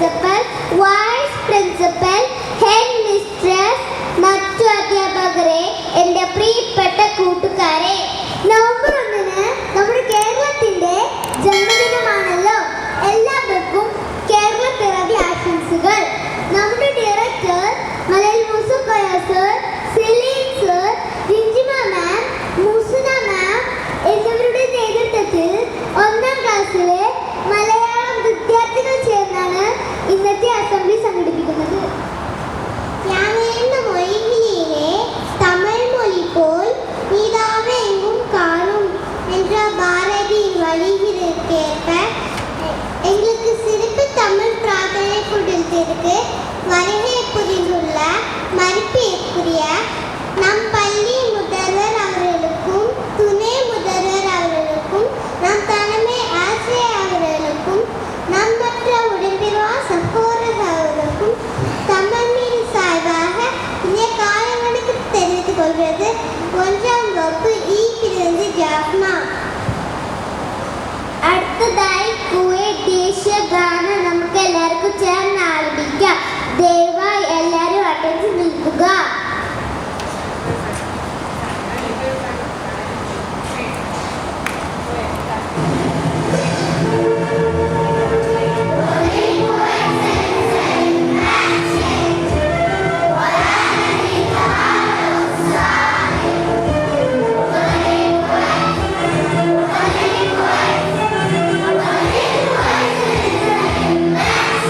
Principal, vice principal, head mistress, മറ്റു അധ്യാപകരെ, എൻ്റെ പ്രിയപ്പെട്ട കൂട്ടുകാരെ, നവംബർ 1 നമ്മുടെ കേരളത്തിന്റെ ജന്മദിനമാണല്ലോ. എല്ലാവർക്കും കേരള പിറവി ആശംസകൾ. നമ്മുടെ director Malayali Moosakoya sir, Selin sir, Rinchima ma'am, Musuna ma'am എന്നിവരുടെ നേതൃത്വത്തിൽ 1ാം ക്ലാസ്സിലെ മലയാളം വിദ്യാർത്ഥികൾ ചേർന്നാണ് ഇന്നത്തെ അസംബ്ലി സംഘടിപ്പിക്കുന്നത്. தமிழ் மொழி போல் நீதாவே எங்கும் காணும் என்ற பாரதியின் வழிகளுக்கேற்ப எங்களுக்கு சிறப்பு தமிழ் பிரார்த்தனை கொடுத்திருக்கு. வருகை புரிந்துள்ள மதிப்பிற்குரிய நம் பள்ளி முதல்வர் அவர்களுக்கும், துணை முதல்வர் அவர்களுக்கும், நம் தலைமை ஆசிரியர் அவர்களுக்கும், நம் மற்ற உடன்பிறவா சகோதரர் அவர்களுக்கும் தமிழ் மீது சாய்வாக இந்த காலங்களுக்கு தெரிவித்துக் கொள்வது 1ஆம் வகுப்பு ஈ ஜாஃப்னா. അടുത്തതായി കുവൈറ്റ് ദേശീയ ഗാനം നമുക്ക് എല്ലാവർക്കും ചേർന്ന് ആലപിക്കാം. ദയവായി എല്ലാവരും അറ്റൻഷൻ നിൽക്കുക.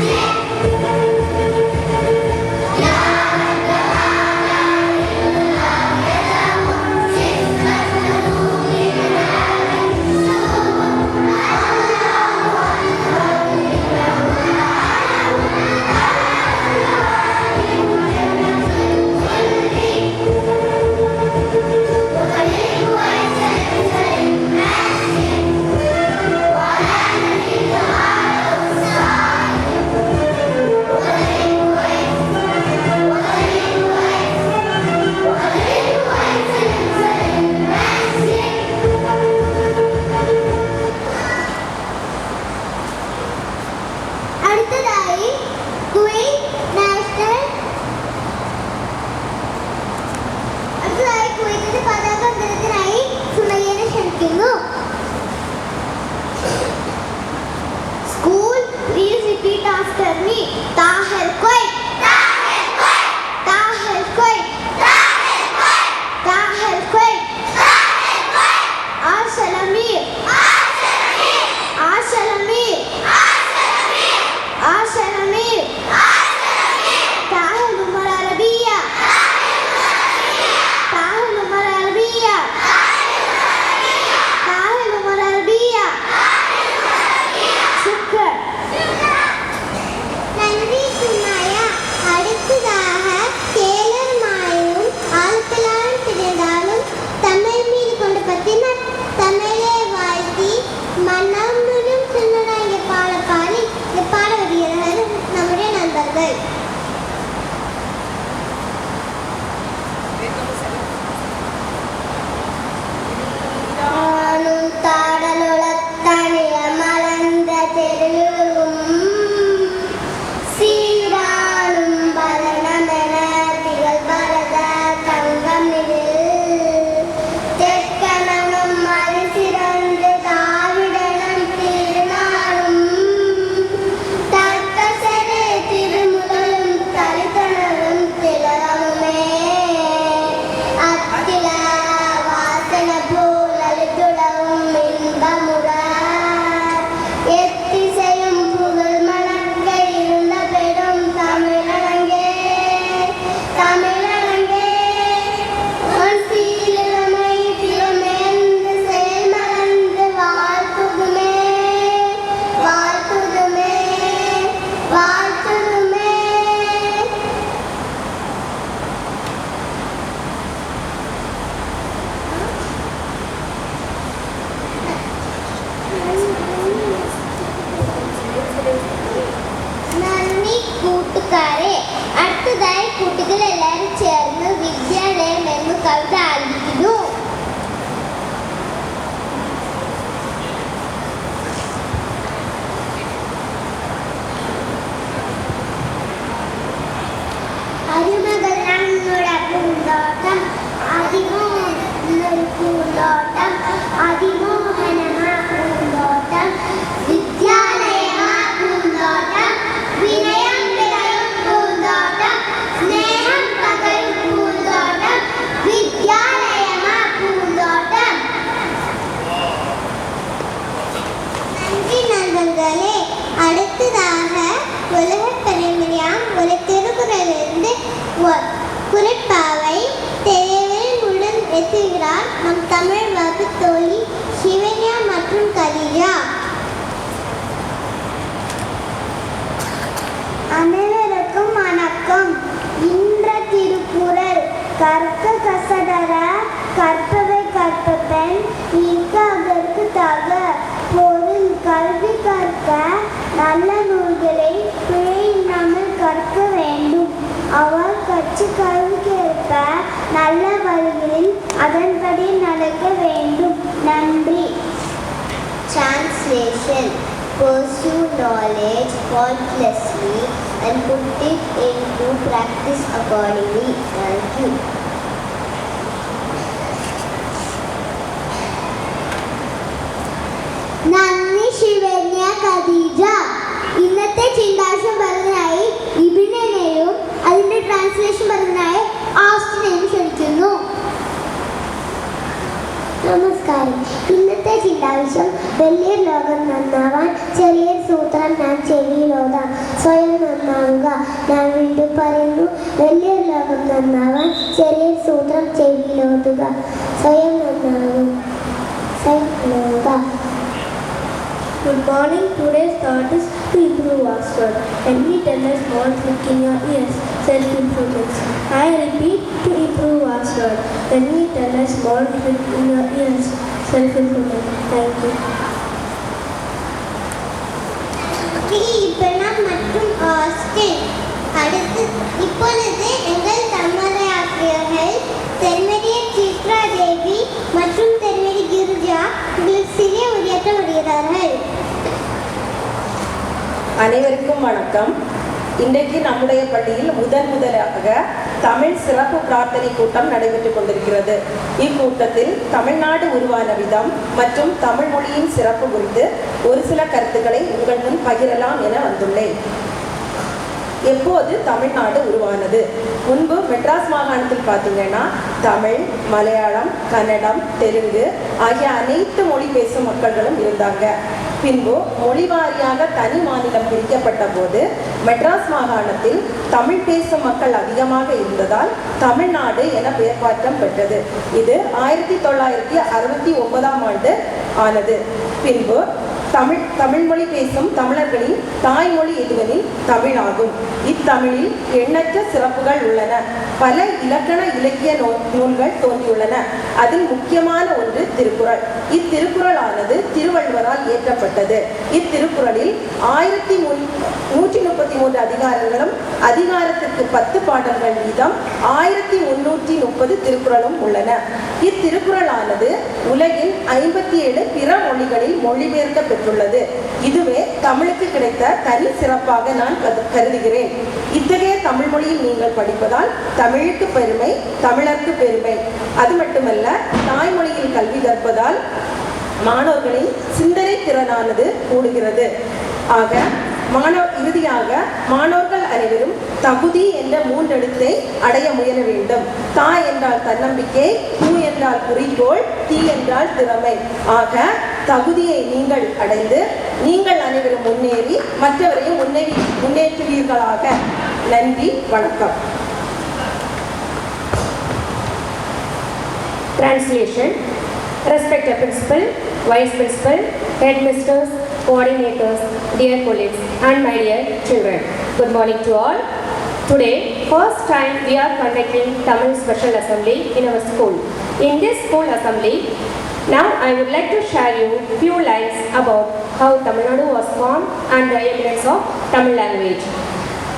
Yeah. പൂന്തോട്ടം അതിമോഹനമാ പൂന്തോട്ടം വിദ്യാലയമാ പൂന്തോട്ടം വിനയം വിളയും പൂന്തോട്ടം സ്നേഹം പകരും പൂന്തോട്ടം വിദ്യാലയമാ പൂന്തോട്ടം. நன்றி நண்பர்களே. அடுத்ததாக உலகப் பெருமையாம் ஒரு திருக்குறளிலிருந்து குறட்பாவை தேவையுடன் எத்துகிறார் நம் தமிழ் வகுப்பு தோழி சிவன்யா மற்றும் கலிஜா. அனைவருக்கும் வணக்கம். இன்ற திருக்குறள் கற்க கசடர கற்பவை கற்பப்பெண் நிற்க அதற்கு தக. பொருள் கல்வி கற்க நல்ல நூல்களை பிழையில்லாமல் கற்க வேண்டும். அவர் கற்று கல்விக்கேற்ப நல்ல வழிகளில் அதன்படி நடக்க வேண்டும். நன்றி. Translation: Pursue knowledge faultlessly and put it into practice accordingly. Thank you. നന്ദി ശിവന്യ ഖദീജ. ഇന്നത്തെ ചിന്താശം പറഞ്ഞതിനായി ഇബിനെയും അതിന്റെ ട്രാൻസ്ലേഷൻ പറഞ്ഞതിനായി ആസ്റ്റിനെയും ക്ഷണിക്കുന്നു. നമസ്കാരം. ഇന്നത്തെ ചിന്താവിഷയം വലിയ ലോകം നന്നാവാൻ ചെറിയൊരു സൂത്രം ഞാൻ ചെവിയിലോതാം. സ്വയം നന്നാവുക. ഞാൻ വീണ്ടും പറയുന്നു, വലിയ ലോകം നന്നാവാൻ ചെറിയൊരു സൂത്രം ചെവിയിലോതുക. സ്വയം നന്നാവുക. Good morning. Today's thought is to improve ourselves. Let me tell a small trick in your ears. Self-improvement. I repeat, to improve ourselves. Let me tell a small trick in your ears. Self-improvement. Thank you. மற்றும் Austin. அடுத்து இப்பொழுது எங்கள் தமிழை ஆசிரியர்கள் தென்மதிய சித்ரா தேவி மற்றும் தென்மதி கிரிஜா உங்களுக்கு சிறிய உரையாற்ற வருகிறார்கள். அனைவருக்கும் வணக்கம். இன்றைக்கு நம்முடைய பள்ளியில் முதலாக தமிழ் சிறப்பு பிரார்த்தனை கூட்டம் நடைபெற்றுக் கொண்டிருக்கிறது. இக்கூட்டத்தில் தமிழ்நாடு உருவான விதம் மற்றும் தமிழ் மொழியின் சிறப்பு குறித்து ஒரு சில கருத்துக்களை உங்கள் முன் பகிரலாம் என வந்துள்ளேன். எப்போது தமிழ்நாடு உருவானது? முன்பு மெட்ராஸ் மாகாணத்தில் பார்த்தீங்கன்னா தமிழ், மலையாளம், கன்னடம், தெலுங்கு ஆகிய அனைத்து மொழி பேசும் மக்கள்களும் இருந்தாங்க. பின்பு மொழி வாரியாக தனி மாநிலம் பிரிக்கப்பட்ட போது மெட்ராஸ் மாகாணத்தில் தமிழ் பேசும் மக்கள் அதிகமாக இருந்ததால் தமிழ்நாடு என பெயர் மாற்றம் பெற்றது. இது 1969ஆம் ஆண்டு ஆனது. பின்பு தமிழ் மொழி பேசும் தமிழர்களின் தாய்மொழி எதுவெனில் தமிழாகும். இத்தமிழில் எண்ணற்ற சிறப்புகள் உள்ளன. பல இலக்கண இலக்கிய நூல்கள் தோன்றியுள்ளன. அதில் முக்கியமான ஒன்று திருக்குறள். இத்திருக்குறளானது திருவள்ளுவரால் இயற்றப்பட்டது. இத்திருக்குறளில் 1133 அதிகாரங்களும் அதிகாரத்திற்கு 10 பாடல்கள் வீதம் 1330 திருக்குறளும் உள்ளன. இத்திருக்குறளானது உலகின் 57 பிற மொழிகளில் மொழிபெயர்க்க பெற்றுள்ளது. இதுவே தமிழுக்கு கிடைத்த தனி சிறப்பாக நான் கருதுகிறேன். இத்தகைய தமிழ் மொழியில் நீங்கள் படிப்பதால் தமிழுக்கு பெருமை, தமிழருக்கு பெருமை. அது மட்டுமல்ல, தாய்மொழியில் கல்வி கற்பதால் மாணவர்களின் சிந்தனை திறனானது கூடுகிறது. ஆக இறுதியாக மாணவர்கள் அனைவரும் தகுதி என்ற 3 எழுத்தை அடைய முயல வேண்டும். தா என்றால் தன்னம்பிக்கை, கு என்றால் குறிக்கோள், தி என்றால் திறமை. ஆக தகுதியை நீங்கள் அடைந்து நீங்கள் அனைவரும் முன்னேறி மற்றவரையும் முன்னேற்றுவீர்களாக. நன்றி, வணக்கம். Translation: Respected Principal, Vice Principal, Headmasters, Coordinators, dear colleagues, and my dear children. Good morning to all. Today, first time we are conducting Tamil Special Assembly in our school. In this school assembly, now I would like to share you few lines about how Tamil Nadu was formed and the eminence of Tamil language.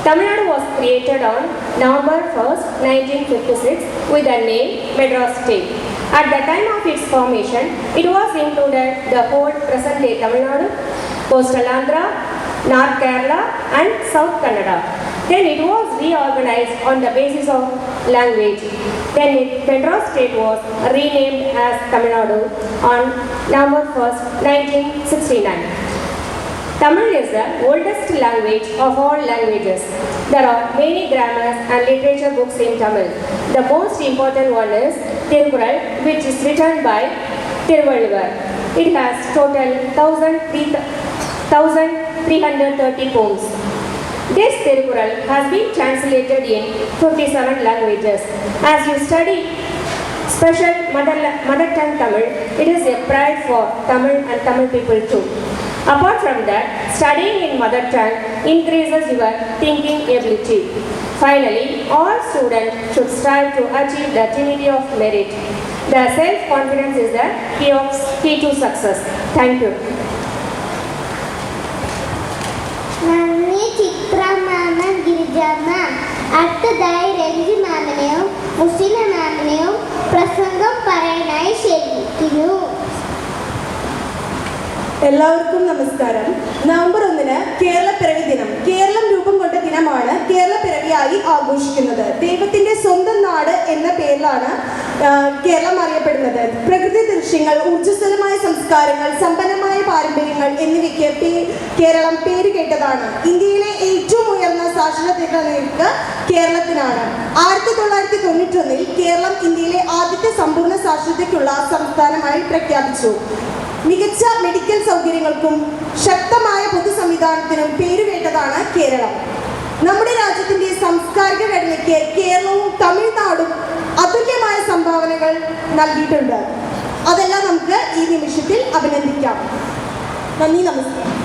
Tamil Nadu was created on November 1st, 1956 with the name Madras State. At the time of its formation, it was included the whole present-day Tamil Nadu, coastal Andhra, North Kerala and South Kannada. Then it was reorganized on the basis of language. Then Madras state was renamed as Tamil Nadu on November 1st, 1969. Tamil is the oldest language of all languages. There are many grammars and literature books in Tamil. The most important one is Tirukkural, which is written by Tiruvalluvar. It has total 1,330 poems. This Tirukkural has been translated in 57 languages. As you study special mother tongue Tamil, it is a pride for Tamil and Tamil people too. Apart from that, studying in mother tongue increases your thinking ability. Finally, all students should strive to achieve the Trinity of merit. The self-confidence is the key to success. Thank you. നന്ദി ചിത്ര മാമൻ ഗിരിജ മാം. അടുത്തതായി രഞ്ജി മാമിനെയും മുസിന മാമിനെയും പ്രസംഗം പറയാനായി ക്ഷണിക്കുന്നു. എല്ലാവർക്കും നമസ്കാരം. November 1 കേരളപ്പിറവി ദിനം. കേരളം രൂപം കൊണ്ട ദിനമാണ് കേരളപ്പിറവിയായി ആഘോഷിക്കുന്നത്. ദൈവത്തിന്റെ സ്വന്തം നാട് എന്ന പേരിലാണ് കേരളം അറിയപ്പെടുന്നത്. പ്രകൃതി ദൃശ്യങ്ങൾ, ഊർജ്ജസ്വലമായ സംസ്കാരങ്ങൾ, സമ്പന്നമായ പാരമ്പര്യങ്ങൾ എന്നിവയ്ക്ക് കേരളം പേരുകേട്ടതാണ്. ഇന്ത്യയിലെ ഏറ്റവും ഉയർന്ന സാക്ഷരതാ നിരക്ക് കേരളത്തിനാണ്. 1991 കേരളം ഇന്ത്യയിലെ ആദ്യത്തെ സമ്പൂർണ്ണ സാക്ഷരതയ്ക്കുള്ള സംസ്ഥാനമായി പ്രഖ്യാപിച്ചു. മികച്ച മെഡിക്കൽ സൗകര്യങ്ങൾക്കും ശക്തമായ പൊതു സംവിധാനത്തിനും പേരുകേട്ടതാണ് കേരളം. നമ്മുടെ രാജ്യത്തിന്റെ സാംസ്കാരിക ഘടനയ്ക്ക് കേരളവും തമിഴ്നാടും അതുല്യമായ സംഭാവനകൾ നൽകിയിട്ടുണ്ട്. അതെല്ലാം നമുക്ക് ഈ നിമിഷത്തിൽ അഭിനന്ദിക്കാം. നന്ദി, നമസ്കാരം.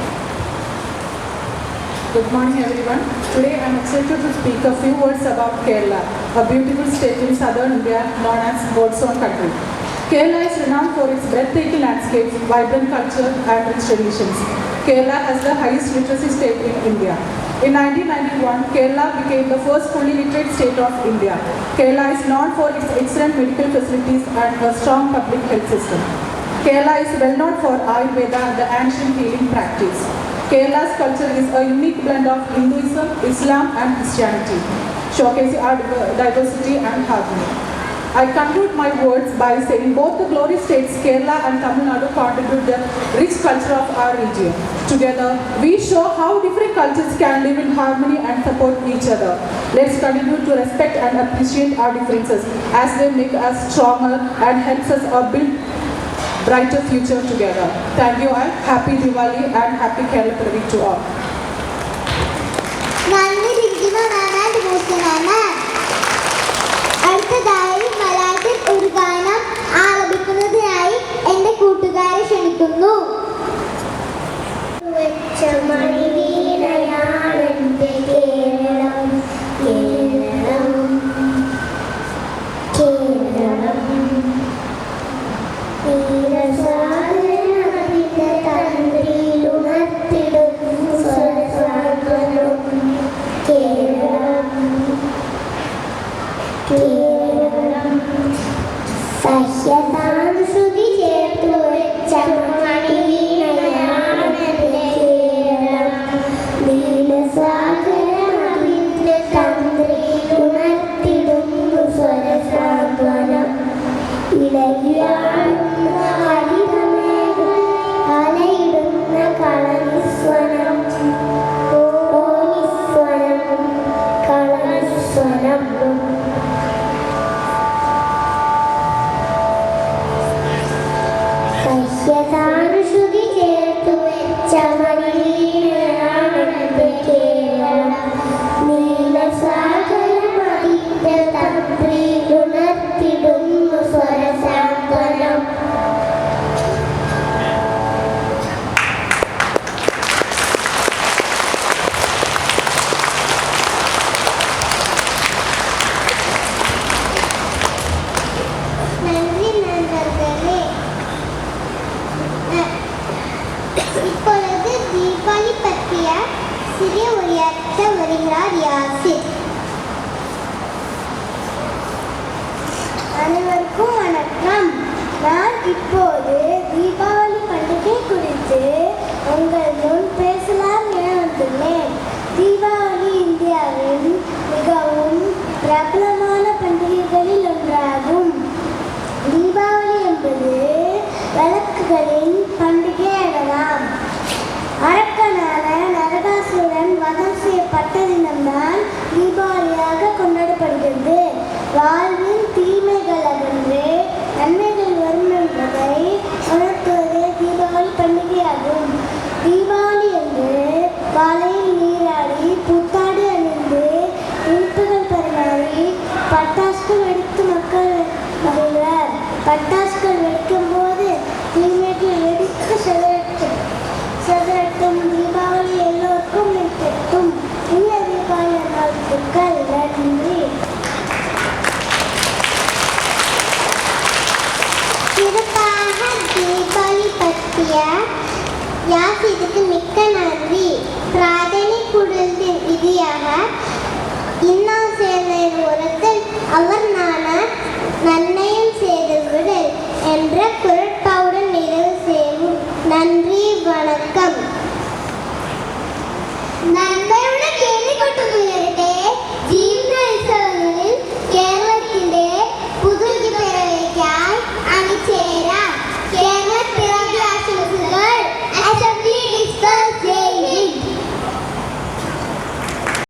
Good morning everyone. Today I am excited to speak a few words about Kerala, a beautiful state in southern India known as God's own country. Kerala is renowned for its breathtaking landscapes, vibrant culture and rich traditions. Kerala has the highest literacy state in India. In 1991, Kerala became the first fully literate state of India. Kerala is known for its excellent medical facilities and a strong public health system. Kerala is well known for Ayurveda, the ancient healing practice. Kerala's culture is a unique blend of Hinduism, Islam and Christianity, showcasing our diversity and harmony. I conclude my words by saying both the glorious states Kerala and Tamil Nadu contribute the rich culture of our region. Together, we show how different cultures can live in harmony and support each other. Let's continue to respect and appreciate our differences as they make us stronger and helps us build brighter future together. Thank you all. Happy Diwali and happy Kerala Pravi to all. നന്ദി രഞ്ജിമ മാം and Musina മാം. അടുത്തതായി മലയാളത്തിൽ ഒരു ഗാനം ആലപിക്കുന്നതിനായി എൻ്റെ കൂട്ടുകാരെ ക്ഷണിക്കുന്നു. സഹ്യതാനുശ്രുതി ചേർത്തു വെച്ച നീലസാഗരമതിന്റെ തന്ത്രി ഉണർത്തിടുന്നു സ്വരസാന്ത്വനം. ഇളകിയാടുന്ന ഹരിതമേഘം അലയിടുന്ന കളനിസ്വനം. ഓ നിസ്വനം കളനിസ്വനം. സഹ്യതാനുശ്രുതി ചേർത്തു വെച്ച മണിവീണയാണെന്റെ കേരളം. നീലസാഗരമതിന്റെ തന്ത്രി ഉണർത്തിടുന്നു സ്വരസാന്ത്വനം. நன்றி நண்பர்களே. இப்பொழுது தீபாவளி பற்றிய சிறிய உரையாற்ற வருகிறார் யாசிர். அனைவருக்கும் வணக்கம். நான் இப்போது தீபாவளி பண்டிகை குறித்து உங்கள் முன் பேசலாம் என வந்துள்ளேன். தீபாவளி இந்தியாவின் மிகவும் பிரபலமான பண்டிகைகளில் ஒன்றாகும். விளக்குகளின் பண்டிகை எனலாம். அரக்கனான நரகாசுரன் வதம் செய்யப்பட்ட தினம்தான் தீபாவளியாக கொண்டாடப்படுகிறது. வாழ்வின் தீமைகள் அகன்று நன்மைகள் வரும் என்பதை உணர்த்துவதே தீபாவளி பண்டிகையாகும். தீபாவளி என்று காலையில் நீராடி புத்தாடை அணிந்து இனிப்புகள் பரிமாறி பட்டாசுகள் வெடித்து மக்கள் மகிழ்வர். பட்டாசுகள் வெடிக்கும் போது தீமைகள் வெடித்து செதறட்டும். தீபாவளி எல்லோருக்கும் இருக்கட்டும். இனிய தீபாவளி வாழ்த்துக்கள். நன்றி. சிறப்பாக தீபாவளி பற்றிய யாசிதுக்கு மிக்க நன்றி. பிரார்த்தனை குழுவின் விதியாக இன்னா சேர்ந்த உரத்தில் அவர்